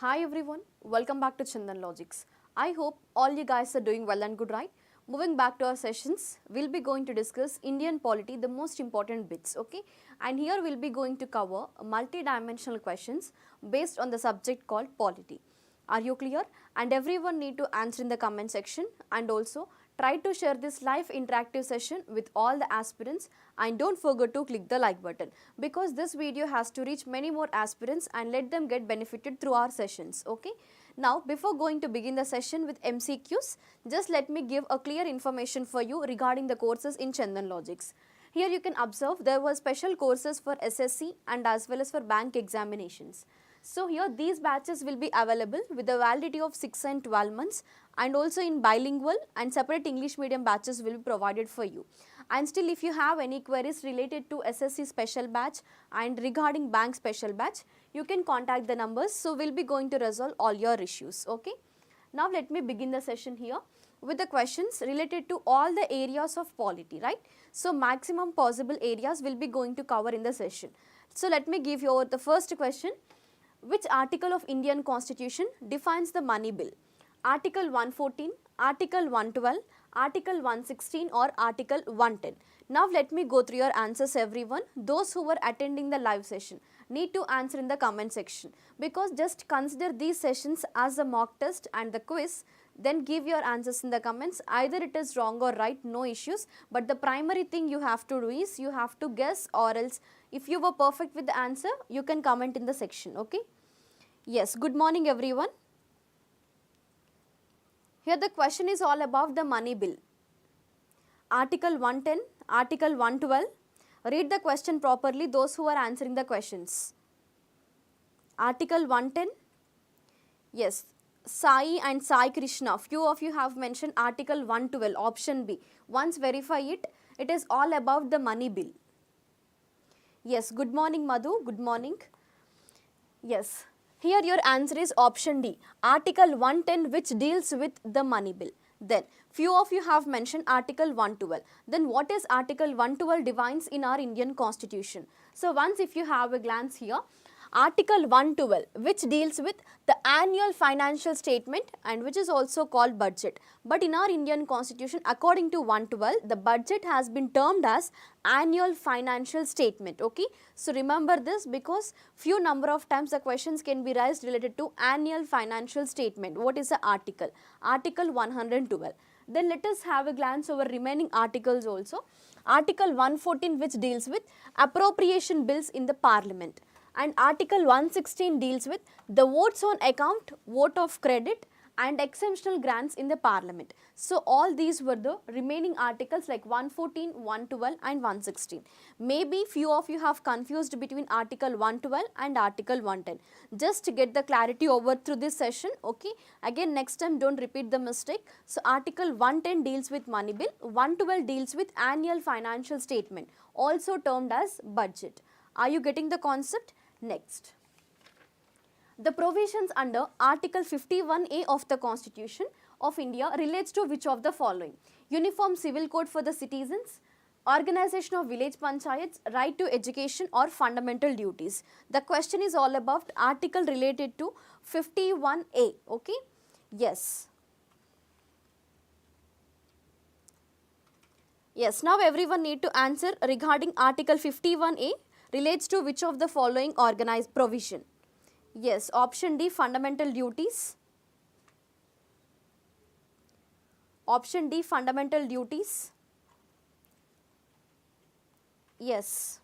Hi everyone, welcome back to Chandan Logics. I hope all you guys are doing well and good, right? Moving back to our sessions, we'll be going to discuss Indian polity, the most important bits, okay? And here we'll be going to cover multi-dimensional questions based on the subject called polity. Are you clear? And everyone need to answer in the comment section, and also try to share this live interactive session with all the aspirants, and don't forget to click the like button because this video has to reach many more aspirants and let them get benefited through our sessions, okay? Now before going to begin the session with MCQs, just let me give a clear information for you regarding the courses in Chandan Logics. Here you can observe there were special courses for SSC and as well as for bank examinations. So here these batches will be available with a validity of 6 and 12 months, and also in bilingual and separate English medium batches will be provided for you. And still if you have any queries related to SSC special batch and regarding bank special batch, you can contact the numbers. So we'll be going to resolve all your issues, okay? Now let me begin the session here with the questions related to all the areas of polity, right? So maximum possible areas will be going to cover in the session. So let me give you the first question. Which article of Indian Constitution defines the money bill? Article 114, Article 112, Article 116 or Article 110. Now let me go through your answers everyone. Those who were attending the live session need to answer in the comment section, because just consider these sessions as a mock test and the quiz, then give your answers in the comments. Either it is wrong or right, no issues, but the primary thing you have to do is you have to guess, or else if you were perfect with the answer, you can comment in the section, okay? Yes, good morning everyone. Here the question is all about the money bill. Article 110, Article 112. Read the question properly, those who are answering the questions. Article 110. Yes, Sai and Sai Krishna, few of you have mentioned Article 112, option B. Once verify it, it is all about the money bill. Yes, good morning Madhu, good morning. Yes, here your answer is option D, Article 110, which deals with the money bill. Then few of you have mentioned Article 112. Then what is Article 112 defines in our Indian Constitution? So once if you have a glance here, Article 112, which deals with the annual financial statement and which is also called budget. But in our Indian Constitution, according to 112, the budget has been termed as annual financial statement, okay? So remember this, because few number of times the questions can be raised related to annual financial statement. What is the article? Article 112. Then let us have a glance over remaining articles also. Article 114, which deals with appropriation bills in the parliament. And Article 116 deals with the votes on account, vote of credit and exemptional grants in the parliament. So all these were the remaining articles like 114, 112 and 116. Maybe few of you have confused between Article 112 and Article 110. Just to get the clarity over through this session, okay? Again next time don't repeat the mistake. So Article 110 deals with money bill, 112 deals with annual financial statement, also termed as budget. Are you getting the concept? Next, the provisions under Article 51A of the Constitution of India relates to which of the following? Uniform Civil Code for the citizens, organization of village panchayats, right to education or fundamental duties. The question is all about article related to 51A, okay? Yes. Yes, now everyone need to answer regarding Article 51A. Relates to which of the following organized provision? Yes, option D, fundamental duties. Option D, fundamental duties. Yes.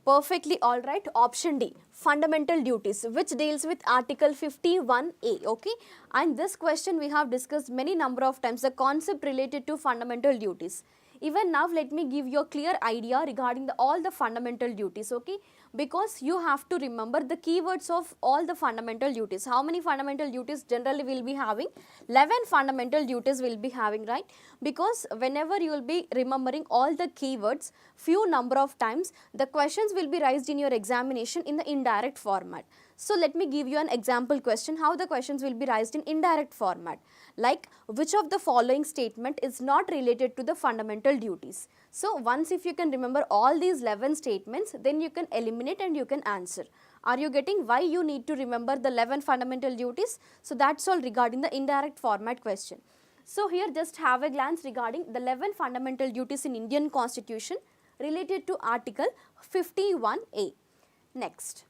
Perfectly alright. Option D, fundamental duties, which deals with Article 51A, okay? And this question we have discussed many number of times, the concept related to fundamental duties. Even now let me give you a clear idea regarding all the fundamental duties, okay? Because you have to remember the keywords of all the fundamental duties. How many fundamental duties generally will be having? 11 fundamental duties will be having, right? Because whenever you will be remembering all the keywords, few number of times the questions will be raised in your examination in the indirect format. So let me give you an example question how the questions will be raised in indirect format. Like, which of the following statement is not related to the fundamental duties? So once if you can remember all these 11 statements, then you can eliminate and you can answer. Are you getting why you need to remember the 11 fundamental duties? So that's all regarding the indirect format question. So here just have a glance regarding the 11 fundamental duties in Indian Constitution related to Article 51A. Next.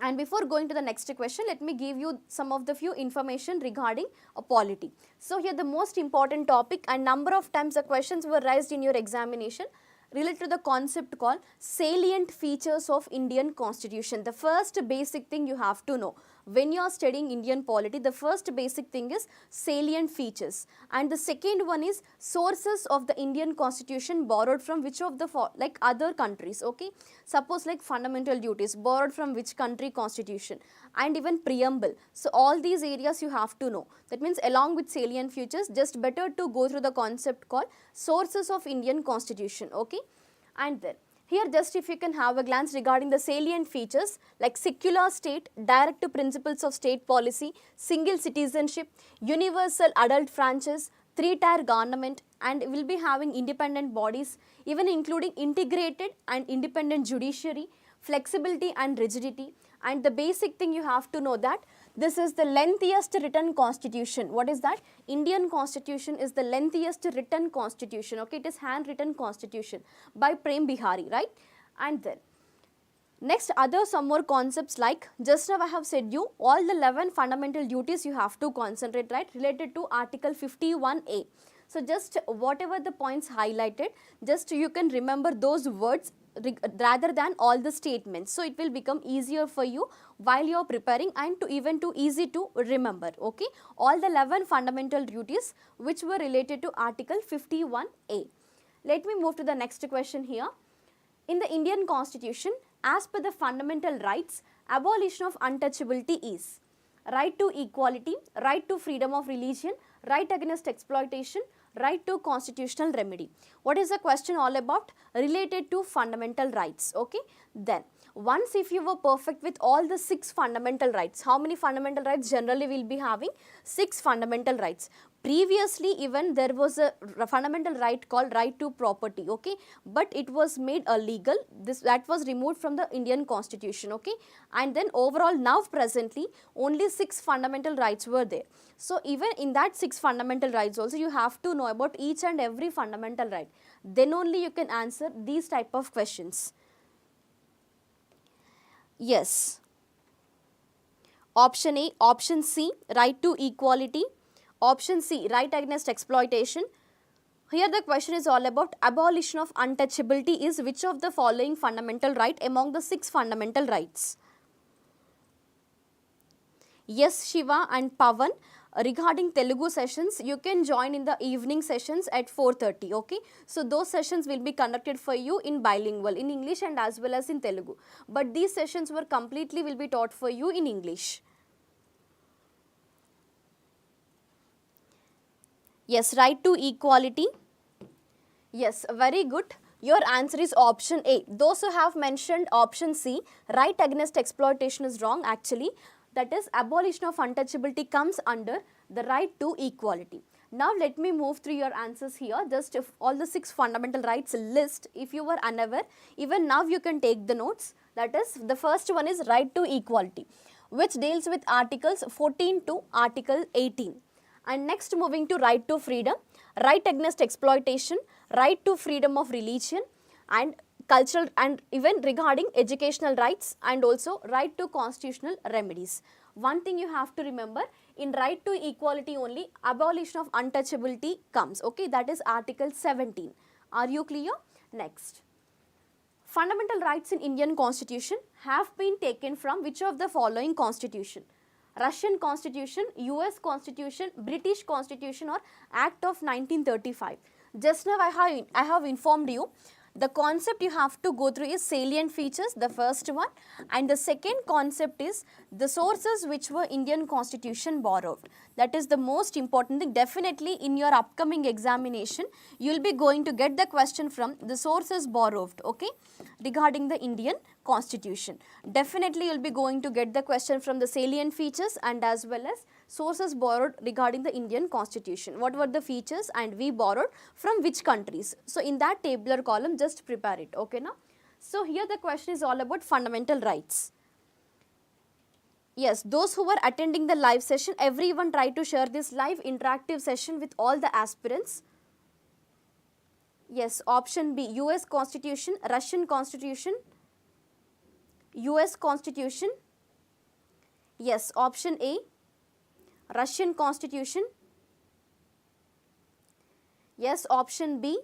And before going to the next question, let me give you some of the few information regarding polity. So here the most important topic, and number of times the questions were raised in your examination related to the concept called salient features of Indian Constitution. The first basic thing you have to know when you are studying Indian polity, the first basic thing is salient features, and the second one is sources of the Indian Constitution borrowed from which of the like other countries. Okay, suppose like fundamental duties borrowed from which country constitution, and even preamble. So all these areas you have to know. That means along with salient features, just better to go through the concept called sources of Indian Constitution. Okay, and then here just if you can have a glance regarding the salient features like secular state, direct principles of state policy, single citizenship, universal adult franchise, three-tier government, and will be having independent bodies, even including integrated and independent judiciary, flexibility and rigidity. And the basic thing you have to know that this is the lengthiest written constitution. What is that? Indian Constitution is the lengthiest written constitution. Okay, it is handwritten constitution by Prem Bihari, right? And then next some more concepts like just now I have said you all the 11 fundamental duties you have to concentrate, right, related to Article 51A. So just whatever the points highlighted, just you can remember those words rather than all the statements. So it will become easier for you while you are preparing, and even too easy to remember. Okay, all the 11 fundamental duties which were related to Article 51A. Let me move to the next question here. In the Indian Constitution, as per the fundamental rights, abolition of untouchability is right to equality, right to freedom of religion, right against exploitation, right to constitutional remedy. What is the question all about? Related to fundamental rights. Okay, then once if you were perfect with all the 6 fundamental rights, how many fundamental rights generally will be having? 6 fundamental rights. Previously even there was a fundamental right called right to property, okay, but it was made illegal. That was removed from the Indian Constitution, okay, and then overall now presently only 6 fundamental rights were there. So even in that 6 fundamental rights also you have to know about each and every fundamental right. Then only you can answer these type of questions. Yes. Option A, option C, right to equality. Option C, right against exploitation. Here the question is all about abolition of untouchability is which of the following fundamental right among the 6 fundamental rights? Yes, Shiva and Pavan. Regarding Telugu sessions, you can join in the evening sessions at 4:30, okay. So those sessions will be conducted for you in bilingual, in English and as well as in Telugu. But these sessions will be taught for you in English. Yes, right to equality. Yes, very good. Your answer is option A. Those who have mentioned option C, right against exploitation, is wrong actually. That is, abolition of untouchability comes under the right to equality. Now let me move through your answers here. Just if all the 6 fundamental rights list, if you were unaware, even now you can take the notes. That is, the first one is right to equality, which deals with articles 14 to article 18. And next moving to right to freedom, right against exploitation, right to freedom of religion, and cultural, and even regarding educational rights, and also right to constitutional remedies. One thing you have to remember, in right to equality only abolition of untouchability comes, okay, that is article 17. Are you clear? Next. Fundamental rights in Indian Constitution have been taken from which of the following constitution? Russian Constitution, US Constitution, British Constitution, or Act of 1935. Just now I have informed you. The concept you have to go through is salient features, the first one, and the second concept is the sources which were Indian Constitution borrowed. That is the most important thing. Definitely in your upcoming examination, you will be going to get the question from the sources borrowed, okay, regarding the Indian Constitution. Definitely you will be going to get the question from the salient features and as well as sources borrowed regarding the Indian Constitution. What were the features and we borrowed from which countries? So in that tabular column, just prepare it, okay now. So here the question is all about fundamental rights. Yes, those who were attending the live session, everyone try to share this live interactive session with all the aspirants. Yes, option B, US Constitution, Russian Constitution, US Constitution. Yes, option A, Russian Constitution. Yes, option B.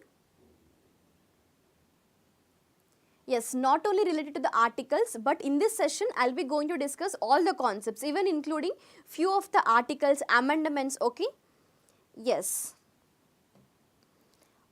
Yes, not only related to the articles, but in this session, I'll be going to discuss all the concepts, even including few of the articles, amendments, okay? Yes.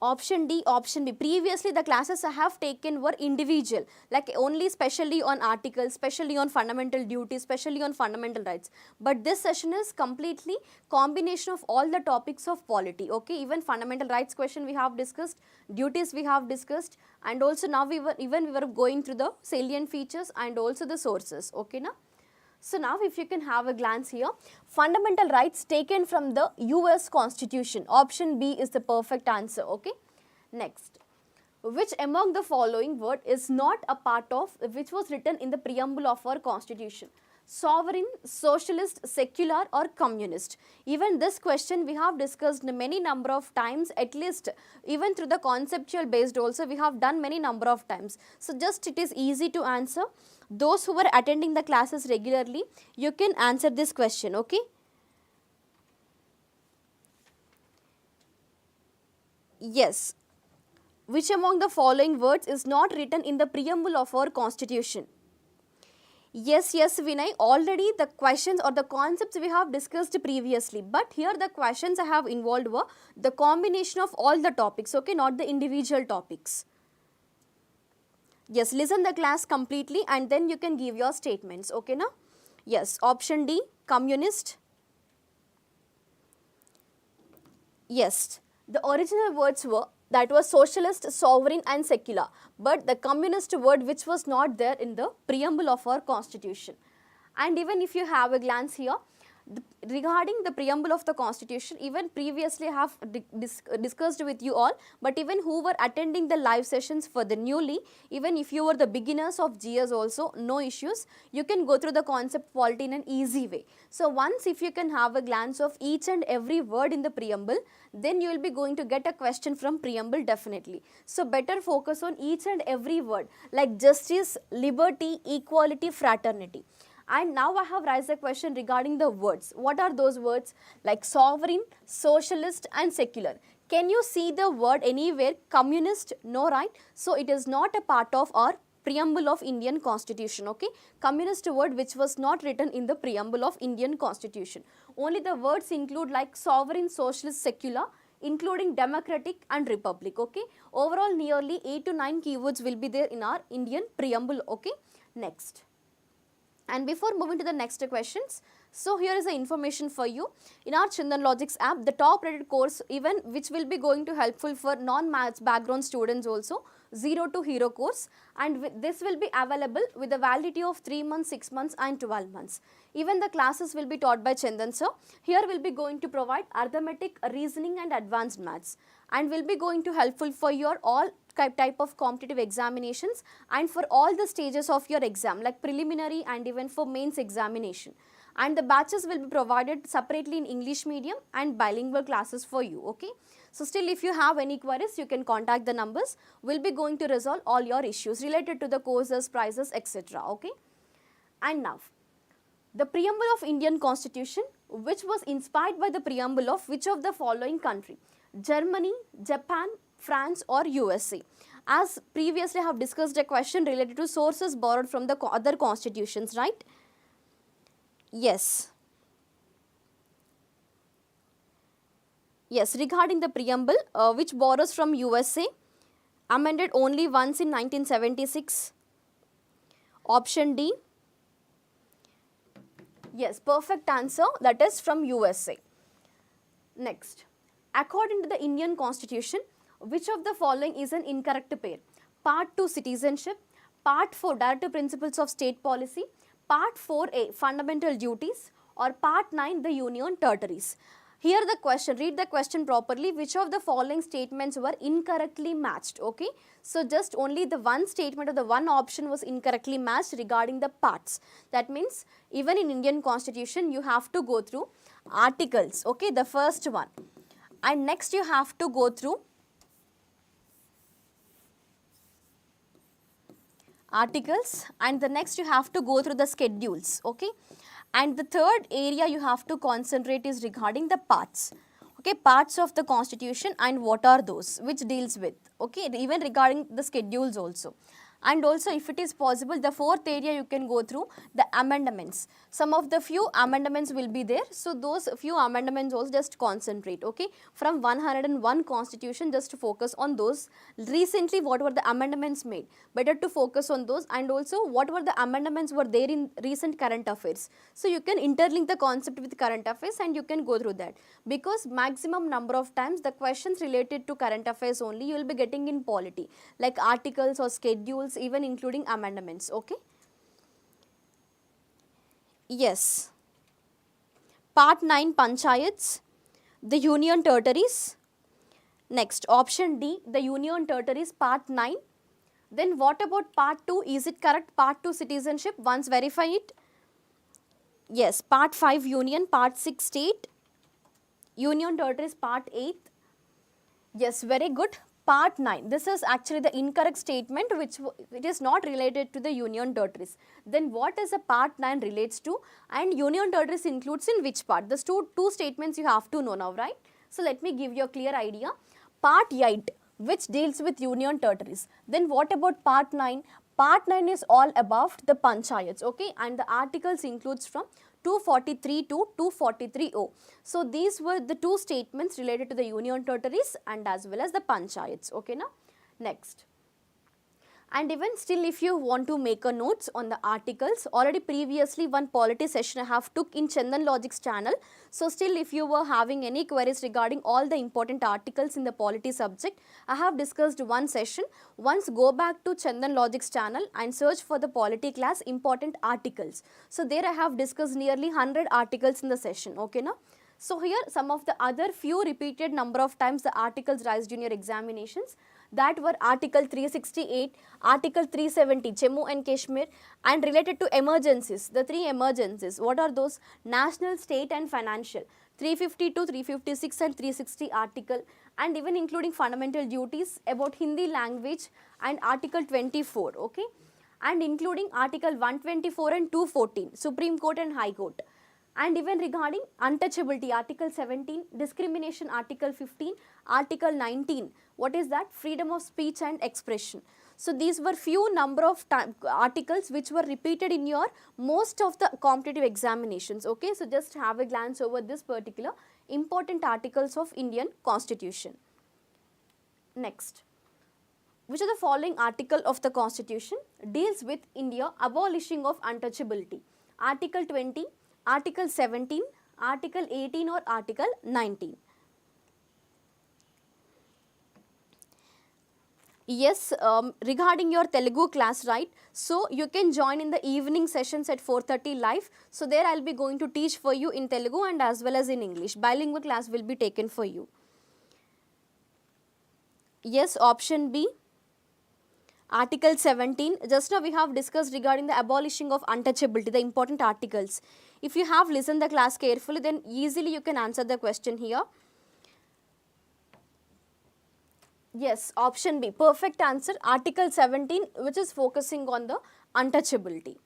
Option D, option B. Previously, the classes I have taken were individual, like only specially on articles, specially on fundamental duties, specially on fundamental rights. But this session is completely combination of all the topics of polity, okay? Even fundamental rights question we have discussed, duties we have discussed, and also now we were going through the salient features and also the sources, okay now? So now if you can have a glance here, fundamental rights taken from the US Constitution. Option B is the perfect answer, okay? Next, which among the following word is not a part of, which was written in the preamble of our Constitution? Sovereign, socialist, secular or communist? Even this question we have discussed many number of times, at least even through the conceptual based also we have done many number of times. So just it is easy to answer. Those who were attending the classes regularly, you can answer this question, okay? Yes. Which among the following words is not written in the preamble of our Constitution? Yes, Vinay, already the questions or the concepts we have discussed previously, but here the questions I have involved were the combination of all the topics, okay, not the individual topics. Yes, listen the class completely and then you can give your statements, okay now? Yes, option D, communist. Yes, the original words were, that was socialist, sovereign and secular, but the communist word which was not there in the preamble of our Constitution. And even if you have a glance here, regarding the preamble of the Constitution, even previously I have discussed with you all, but even who were attending the live sessions for the newly, even if you were the beginners of GS also, no issues, you can go through the concept polity in an easy way. So once if you can have a glance of each and every word in the preamble, then you will be going to get a question from preamble definitely. So better focus on each and every word like justice, liberty, equality, fraternity. And now I have raised a question regarding the words. What are those words? Like sovereign, socialist and secular. Can you see the word anywhere? Communist? No, right? So it is not a part of our preamble of Indian Constitution, okay? Communist word which was not written in the preamble of Indian Constitution. Only the words include like sovereign, socialist, secular, including democratic and republic, okay? Overall nearly 8 to 9 keywords will be there in our Indian preamble, okay? Next. And before moving to the next questions, so here is the information for you. In our Chandan Logics app, the top rated course even which will be going to helpful for non-maths background students also, 0 to Hero course, and this will be available with a validity of 3 months, 6 months and 12 months. Even the classes will be taught by Chandan sir. Here will be going to provide arithmetic, reasoning and advanced maths, and will be going to helpful for your all type of competitive examinations and for all the stages of your exam like preliminary and even for mains examination. And the batches will be provided separately in English medium and bilingual classes for you, okay? So still if you have any queries, you can contact the numbers. We'll be going to resolve all your issues related to the courses, prices, etc., okay? And now, the preamble of Indian Constitution, which was inspired by the preamble of which of the following country? Germany, Japan, France or USA. As previously I have discussed a question related to sources borrowed from the other constitutions, right? Yes. Yes, regarding the preamble which borrows from USA, amended only once in 1976. Option D. Yes, perfect answer, that is from USA. Next, according to the Indian Constitution, which of the following is an incorrect pair? Part 2 citizenship, Part 4 directive principles of state policy, Part 4A fundamental duties or Part 9 the union territories. Here the question, read the question properly. Which of the following statements were incorrectly matched? Okay. So just only the one statement or the one option was incorrectly matched regarding the parts. That means even in Indian Constitution you have to go through articles. Okay, the first one. And next you have to go through articles, and the next you have to go through the schedules. Okay. And the third area you have to concentrate is regarding the parts. Okay, parts of the constitution and what are those which deals with. Okay, even regarding the schedules also. And also if it is possible, the fourth area you can go through the amendments. Some of the few amendments will be there. So those few amendments also just concentrate. Okay, from 101 constitution, just to focus on those. Recently what were the amendments made, better to focus on those. And also what were the amendments were there in recent current affairs. So you can interlink the concept with current affairs and you can go through that, because maximum number of times the questions related to current affairs only you will be getting in polity, like articles or schedules, even including amendments. Okay. Yes. Part 9, Panchayats, the Union Territories. Next, option D, the Union Territories, part 9. Then what about part 2? Is it correct? Part 2, citizenship. Once verify it. Yes. Part 5, Union. Part 6, State. Union Territories, part 8. Yes, very good. Part 9, this is actually the incorrect statement, which it is not related to the Union Territories. Then what is a part 9 relates to, and Union Territories includes in which part? The two statements you have to know now, right? So let me give you a clear idea. Part 8, which deals with Union Territories. Then what about part 9? Part 9 is all about the panchayats, okay, and the articles includes from 243 to 243O. So these were the two statements related to the Union Territories and as well as the panchayats, okay now. Next. And even still if you want to make a notes on the articles, already previously one polity session I have took in Chandan Logic's channel. So still if you were having any queries regarding all the important articles in the polity subject, I have discussed one session. Once go back to Chandan Logic's channel and search for the polity class important articles. So there I have discussed nearly 100 articles in the session, okay now. So here some of the other few repeated number of times the articles raised in your examinations, that were Article 368, Article 370, Jammu and Kashmir, and related to emergencies, the three emergencies. What are those? National, state and financial. 352, 356 and 360 article, and even including fundamental duties about Hindi language and Article 24, okay, and including Article 124 and 214, Supreme Court and High Court. And even regarding untouchability, Article 17, discrimination, Article 15, Article 19, what is that? Freedom of speech and expression. So these were few number of articles which were repeated in your most of the competitive examinations, okay. So just have a glance over this particular important articles of Indian Constitution. Next. Which of the following article of the Constitution deals with India abolishing of untouchability? Article 20, Article 17, Article 18 or Article 19? Yes, regarding your Telugu class, right? So you can join in the evening sessions at 4:30 live. So there I will be going to teach for you in Telugu and as well as in English. Bilingual class will be taken for you. Yes, option B. Article 17, just now we have discussed regarding the abolishing of untouchability, the important articles. If you have listened the class carefully, then easily you can answer the question here. Yes, option B, perfect answer, Article 17, which is focusing on the untouchability.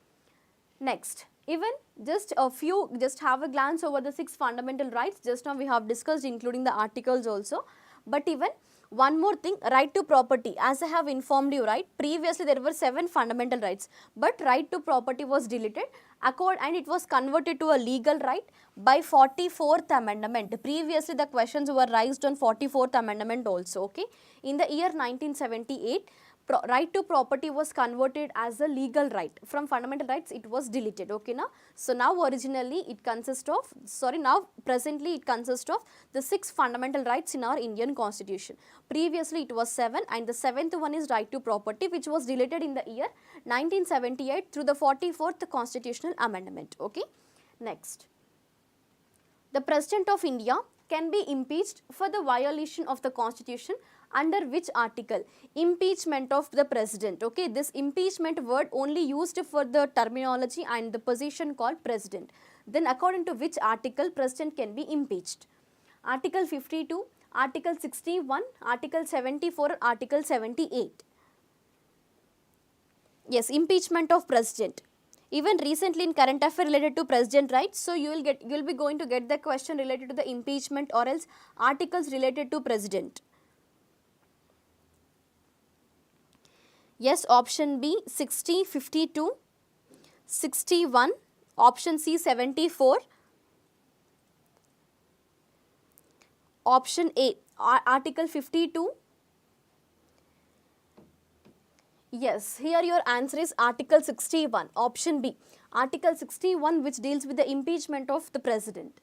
Next, even just a few, just have a glance over the 6 fundamental rights, just now we have discussed including the articles also. But even one more thing, right to property, as I have informed you, right, previously there were 7 fundamental rights, but right to property was deleted and it was converted to a legal right by 44th amendment. Previously the questions were raised on 44th amendment also, okay. In the year 1978, right to property was converted as a legal right. From fundamental rights it was deleted, okay now. So now originally it consists of, now presently it consists of the 6 fundamental rights in our Indian Constitution. Previously it was 7, and the 7th one is right to property, which was deleted in the year 1978 through the 44th constitutional amendment, okay. Next. The President of India can be impeached for the violation of the constitution under which article? Impeachment of the president. Okay, this impeachment word only used for the terminology and the position called president. Then according to which article president can be impeached? Article 52, Article 61, Article 74, Article 78. Yes, impeachment of president. Even recently in current affair related to president, right? So you will be going to get the question related to the impeachment or else articles related to president. Yes, option B 60, 52, 61, option C 74, option A article 52. Yes, here your answer is article 61, option B, article 61, which deals with the impeachment of the president.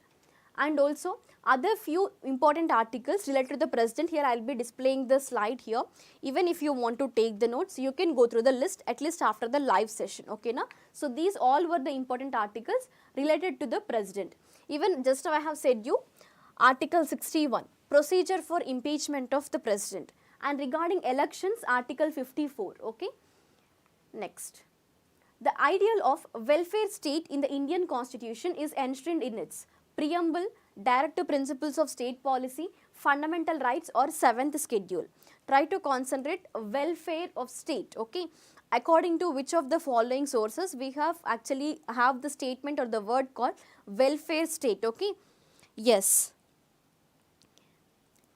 And also other few important articles related to the president. Here I will be displaying the slide here. Even if you want to take the notes, you can go through the list at least after the live session. Okay, na? So these all were the important articles related to the president. Even just now I have said you article 61, procedure for impeachment of the president. And regarding elections, article 54. Okay. Next, the ideal of welfare state in the Indian constitution is enshrined in its preamble, directive principles of state policy, fundamental rights, or 7th schedule. Try to concentrate welfare of state. Okay, according to which of the following sources we have actually have the statement or the word called welfare state. Okay, yes.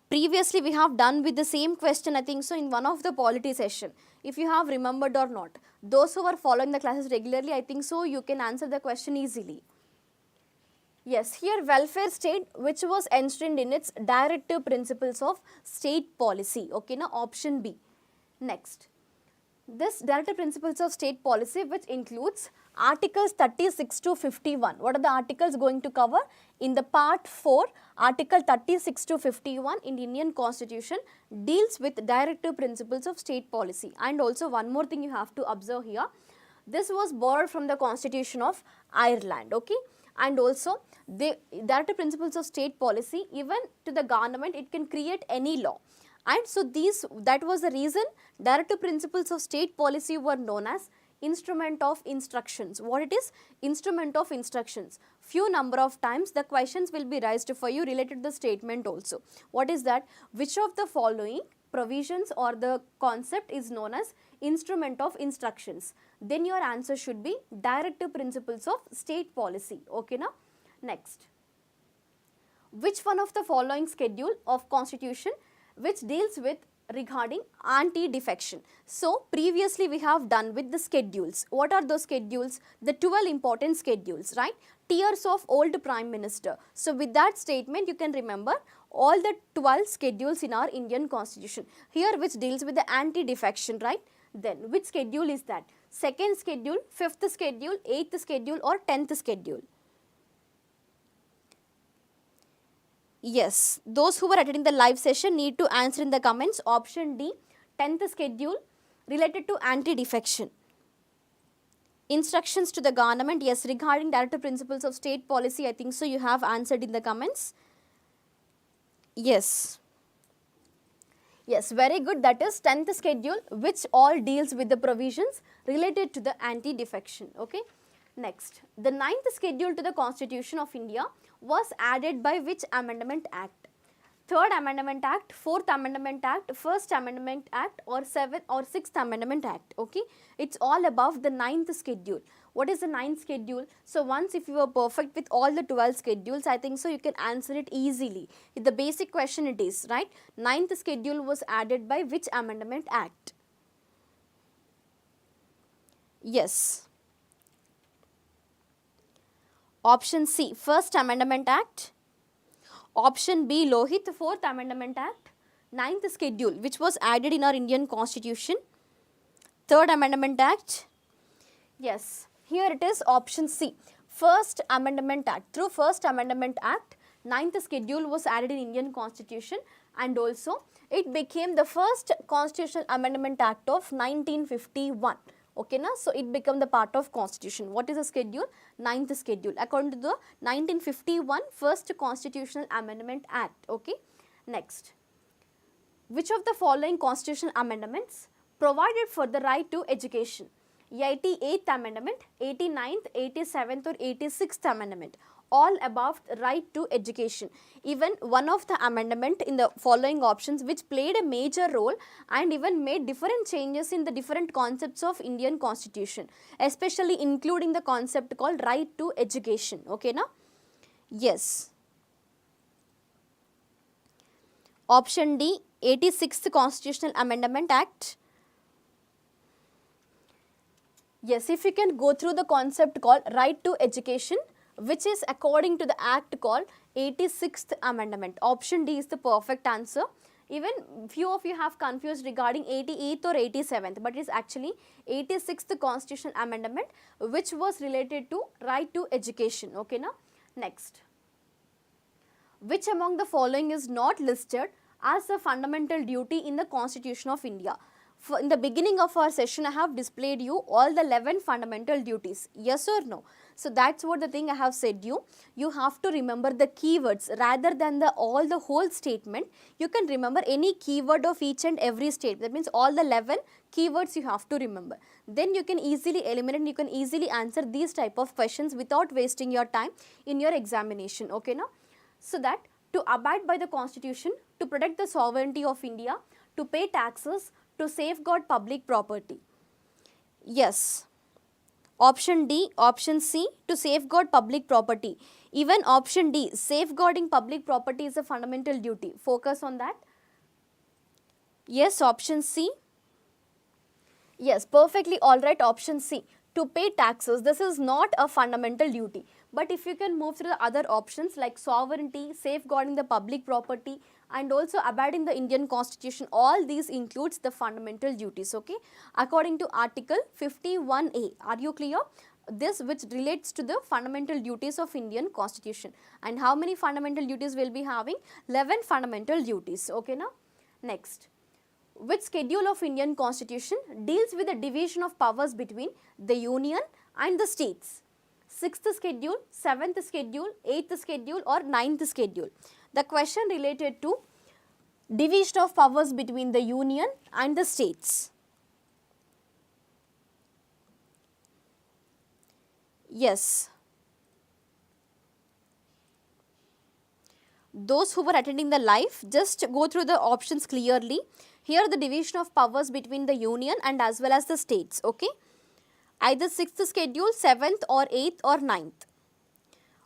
Previously we have done with the same question, I think so, in one of the polity session. If you have remembered or not, those who are following the classes regularly, I think so you can answer the question easily. Yes, here welfare state which was enshrined in its directive principles of state policy. Okay, now option B. Next, this directive principles of state policy which includes articles 36 to 51. What are the articles going to cover? In the part 4, article 36 to 51 in Indian constitution deals with directive principles of state policy. And also one more thing you have to observe here, this was borrowed from the constitution of Ireland. Okay, and also the directive principles of state policy, even to the government it can create any law. And so that was the reason directive principles of state policy were known as instrument of instructions. What it is? Instrument of instructions. Few number of times the questions will be raised for you related to the statement also. What is that? Which of the following provisions or the concept is known as instrument of instructions? Then your answer should be directive principles of state policy. Okay, now next, which one of the following schedule of constitution which deals with regarding anti-defection? So previously we have done with the schedules. What are those schedules? The 12 important schedules, right? Tiers of old prime minister. So with that statement you can remember all the 12 schedules in our Indian constitution. Here which deals with the anti-defection, right? Then which schedule is that? 2nd schedule, 5th schedule, 8th schedule, or 10th schedule? Yes, those who were attending the live session need to answer in the comments. Option D, 10th schedule related to anti-defection. Instructions to the government, yes, regarding directive principles of state policy, I think so you have answered in the comments. Yes. Yes, very good. That is 10th schedule which all deals with the provisions related to the anti-defection. Okay. Next, the 9th schedule to the Constitution of India was added by which amendment act? 3rd Amendment Act, 4th Amendment Act, 1st Amendment Act, or 7th or 6th Amendment Act. Okay, it's all above the 9th schedule. What is the 9th schedule? So once if you are perfect with all the 12 schedules, I think so you can answer it easily. The basic question it is, right? 9th schedule was added by which Amendment Act? Yes. Option C, 1st Amendment Act. Option B, Lohit, 4th Amendment Act. 9th schedule which was added in our Indian Constitution. 3rd Amendment Act. Yes, here it is option C, 1st Amendment Act. Through 1st Amendment Act, 9th schedule was added in Indian Constitution, and also it became the first Constitutional Amendment Act of 1951. Okay, na? So it become the part of constitution. What is the schedule? 9th schedule according to the 1951 first Constitutional Amendment Act. Okay, next, which of the following constitutional amendments provided for the right to education? 88th Amendment, 89th, 87th or 86th Amendment. All above right to education. Even one of the amendment in the following options which played a major role and even made different changes in the different concepts of Indian Constitution, especially including the concept called right to education. Okay, na? Yes. Option D, 86th Constitutional Amendment Act. Yes, if you can go through the concept called right to education, which is according to the act called 86th Amendment. Option D is the perfect answer. Even few of you have confused regarding 88th or 87th, but it is actually 86th Constitutional Amendment which was related to right to education. Okay, now next, which among the following is not listed as a fundamental duty in the Constitution of India? In the beginning of our session, I have displayed you all the 11 fundamental duties. Yes or no? So that's what the thing I have said you. You have to remember the keywords rather than the whole statement. You can remember any keyword of each and every statement. That means all the 11 keywords you have to remember. Then you can easily eliminate and you can easily answer these type of questions without wasting your time in your examination. Okay, now? So that to abide by the Constitution, to protect the sovereignty of India, to pay taxes, to safeguard public property. Yes. Option D, option C, to safeguard public property. Even option D, safeguarding public property is a fundamental duty. Focus on that. Yes, option C. Yes, perfectly alright, option C. To pay taxes, this is not a fundamental duty. But if you can move through the other options like sovereignty, safeguarding the public property, and also abiding the Indian Constitution, all these includes the fundamental duties. Okay, according to Article 51A. Are you clear? This which relates to the fundamental duties of Indian Constitution. And how many fundamental duties will be having? 11 fundamental duties. Okay, now next, which schedule of Indian Constitution deals with the division of powers between the Union and the states? 6th schedule, 7th schedule, 8th schedule or 9th schedule? The question related to division of powers between the Union and the states. Yes. Those who were attending the live, just go through the options clearly. Here the division of powers between the Union and as well as the states. Okay. Either 6th schedule, 7th or 8th or 9th.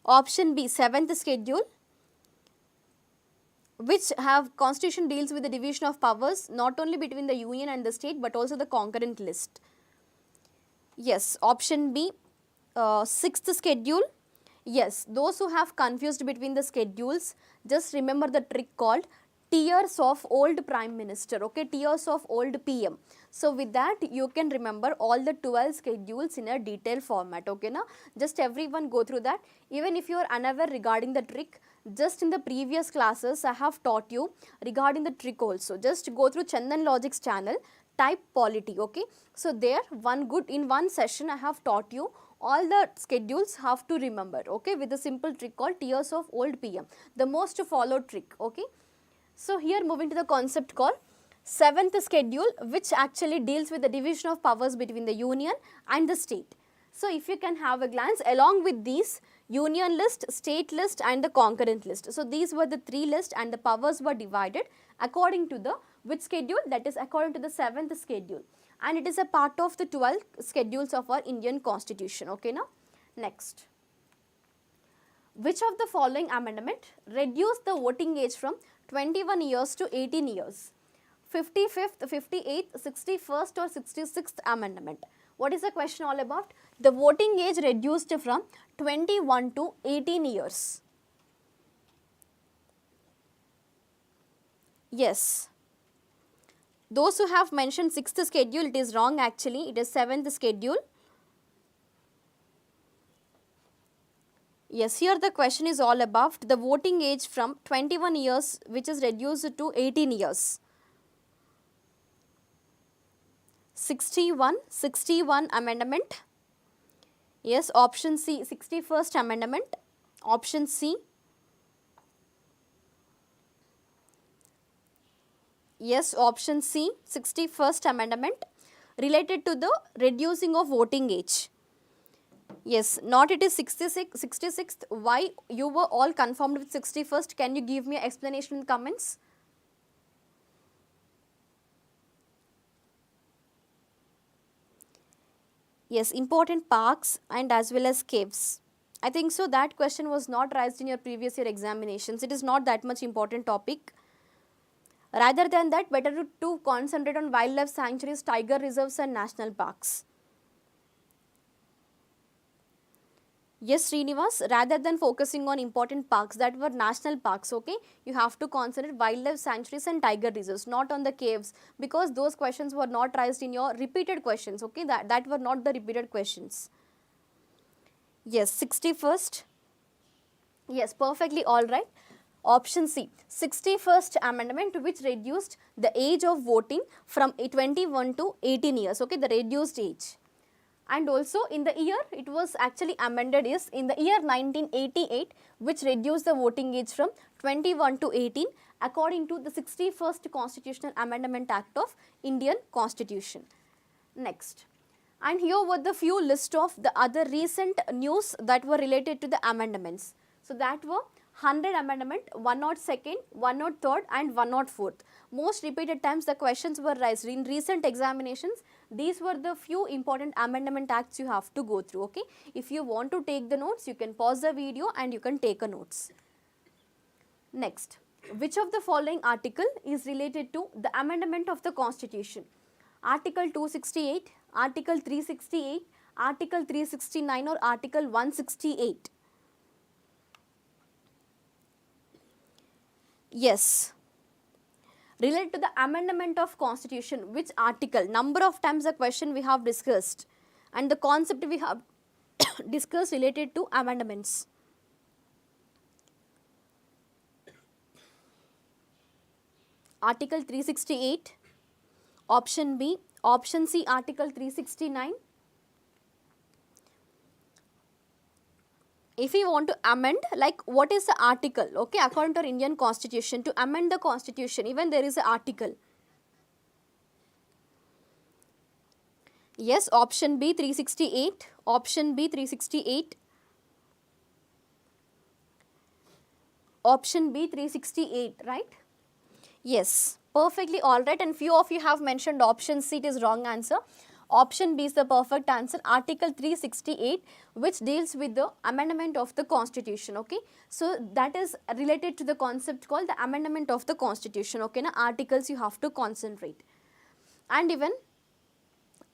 Option B, 7th schedule, which have Constitution deals with the division of powers not only between the Union and the state but also the concurrent list. Yes, option B, 6th schedule. Yes, those who have confused between the schedules, just remember the trick called tiers of old Prime Minister, okay, tiers of old PM. So with that you can remember all the 12 schedules in a detailed format. Okay, now just everyone go through that. Even if you are unaware regarding the trick, just in the previous classes I have taught you regarding the trick also. Just go through Chandan Logic's channel, type Polity. Okay, so there in one session I have taught you all the schedules have to remember, okay, with a simple trick called tiers of old PM, the most followed trick. Okay, so here moving to the concept called 7th schedule, which actually deals with the division of powers between the Union and the state. So if you can have a glance along with these Union list, state list and the concurrent list. So these were the 3 lists and the powers were divided according to the which schedule, that is according to the 7th schedule, and it is a part of the 12 schedules of our Indian Constitution. Okay, now next, which of the following amendment reduced the voting age from 21 years to 18 years? 55th, 58th, 61st or 66th amendment. What is the question all about? The voting age reduced from 21 to 18 years. Yes. Those who have mentioned 6th schedule, it is wrong actually, it is 7th schedule. Yes, here the question is all about the voting age from 21 years which is reduced to 18 years. 61 amendment. Yes, option C, 61st amendment. Option C. Yes, option C, 61st amendment related to the reducing of voting age. Yes, not it is 66th. Why you were all confirmed with 61st? Can you give me an explanation in the comments? Yes, important parks and as well as caves. I think so that question was not raised in your previous year examinations. It is not that much important topic. Rather than that, better to concentrate on wildlife sanctuaries, tiger reserves and national parks. Yes, Srinivas, rather than focusing on important parks that were national parks, okay, you have to concentrate wildlife sanctuaries and tiger reserves, not on the caves, because those questions were not raised in your repeated questions, okay, that were not the repeated questions. Yes, 61st. Yes, perfectly all right. Option C, 61st amendment which reduced the age of voting from 21 to 18 years, okay, the reduced age. And also in the year it was actually amended is in the year 1988, which reduced the voting age from 21 to 18 according to the 61st Constitutional Amendment Act of Indian Constitution. Next. And here were the few list of the other recent news that were related to the amendments. So that were 100 amendment, 102nd, 103rd and 104th. Most repeated times the questions were raised in recent examinations. These were the few important amendment acts you have to go through, okay. If you want to take the notes, you can pause the video and you can take a notes. Next, which of the following article is related to the amendment of the Constitution? Article 268, Article 368, Article 369 or Article 168? Yes. Related to the amendment of Constitution, which article? Number of times the question we have discussed and the concept we have discussed related to amendments. Article 368, option B, option C, Article 369. If we want to amend, like what is the article, okay, according to our Indian Constitution, to amend the Constitution, even there is an article. Yes, option B 368, option B 368, option B 368, right? Yes, perfectly all right, and few of you have mentioned option C, it is wrong answer. Option B is the perfect answer, Article 368, which deals with the amendment of the Constitution, okay. So that is related to the concept called the amendment of the Constitution, okay, na articles you have to concentrate. And even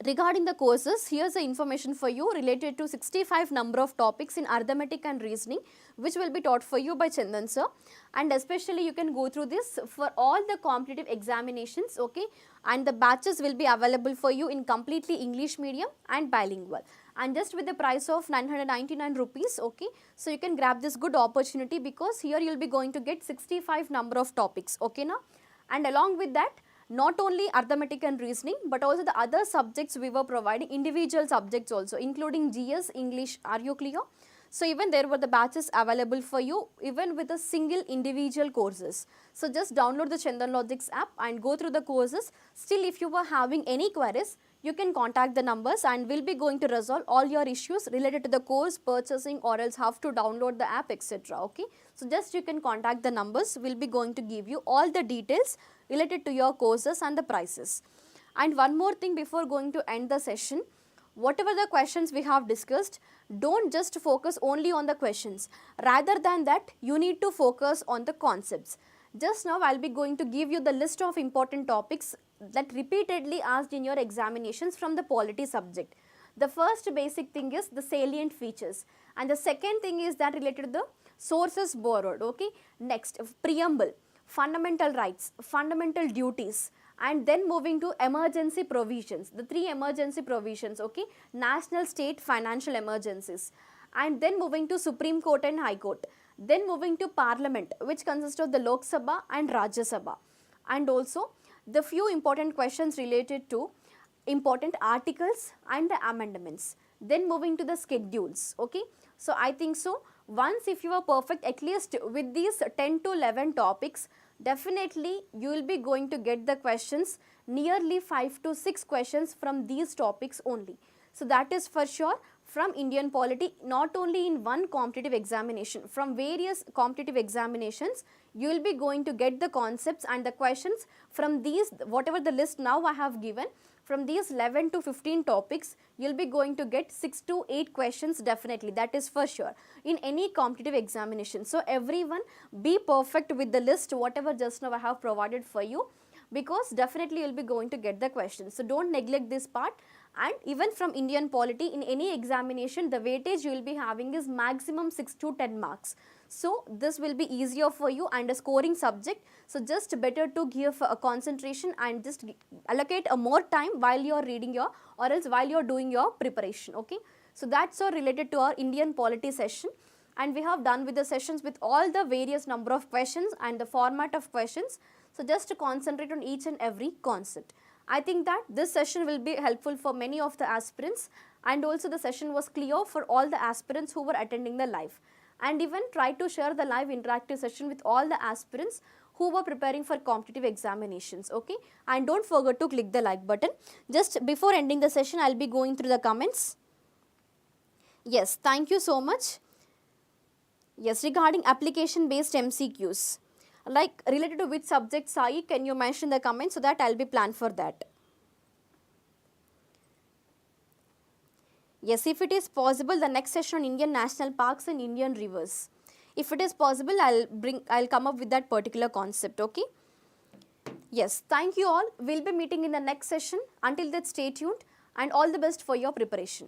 regarding the courses, here's the information for you related to 65 number of topics in arithmetic and reasoning, which will be taught for you by Chandan sir. And especially you can go through this for all the competitive examinations, okay. And the batches will be available for you in completely English medium and bilingual. And just with the price of 999 rupees, okay. So you can grab this good opportunity because here you will be going to get 65 number of topics, okay na. And along with that, not only arithmetic and reasoning, but also the other subjects we were providing, individual subjects also, including GS, English. Are you clear? So even there were the batches available for you, even with a single individual courses. So just download the Chandan Logics app and go through the courses. Still, if you were having any queries, you can contact the numbers and we'll be going to resolve all your issues related to the course purchasing or else have to download the app, etc. Okay. So just you can contact the numbers. We'll be going to give you all the details related to your courses and the prices. And one more thing before going to end the session, whatever the questions we have discussed, don't just focus only on the questions. Rather than that, you need to focus on the concepts. Just now I'll be going to give you the list of important topics that repeatedly asked in your examinations from the polity subject. The first basic thing is the salient features, and the second thing is that related to the sources borrowed, okay. Next, preamble, fundamental rights, fundamental duties, and then moving to emergency provisions, the three emergency provisions, okay, national, state, financial emergencies, and then moving to Supreme Court and High Court, then moving to Parliament, which consists of the Lok Sabha and Rajya Sabha, and also the few important questions related to important articles and the amendments. Then moving to the schedules. Okay, so I think so once if you are perfect at least with these 10 to 11 topics, definitely you will be going to get the questions, nearly 5 to 6 questions from these topics only. So that is for sure from Indian polity, not only in one competitive examination, from various competitive examinations, you will be going to get the concepts and the questions from these, whatever the list now I have given, from these 11 to 15 topics, you will be going to get 6 to 8 questions definitely, that is for sure, in any competitive examination. So everyone be perfect with the list, whatever just now I have provided for you, because definitely you will be going to get the questions. So don't neglect this part. And even from Indian polity, in any examination, the weightage you will be having is maximum 6 to 10 marks. So this will be easier for you and a scoring subject. So just better to give a concentration and just allocate a more time while you are reading your, or else while you are doing your preparation. Okay. So that's all related to our Indian polity session. And we have done with the sessions with all the various number of questions and the format of questions. So just to concentrate on each and every concept. I think that this session will be helpful for many of the aspirants, and also the session was clear for all the aspirants who were attending the live. And even try to share the live interactive session with all the aspirants who were preparing for competitive examinations. Okay, and don't forget to click the like button. Just before ending the session, I will be going through the comments. Yes, thank you so much. Yes, regarding application based MCQs, like related to which subject, Sai, can you mention in the comments so that I will be planned for that. Yes, if it is possible, the next session on Indian national parks and Indian rivers. If it is possible, I'll come up with that particular concept. Okay. Yes, thank you all. We'll be meeting in the next session. Until that, stay tuned and all the best for your preparation.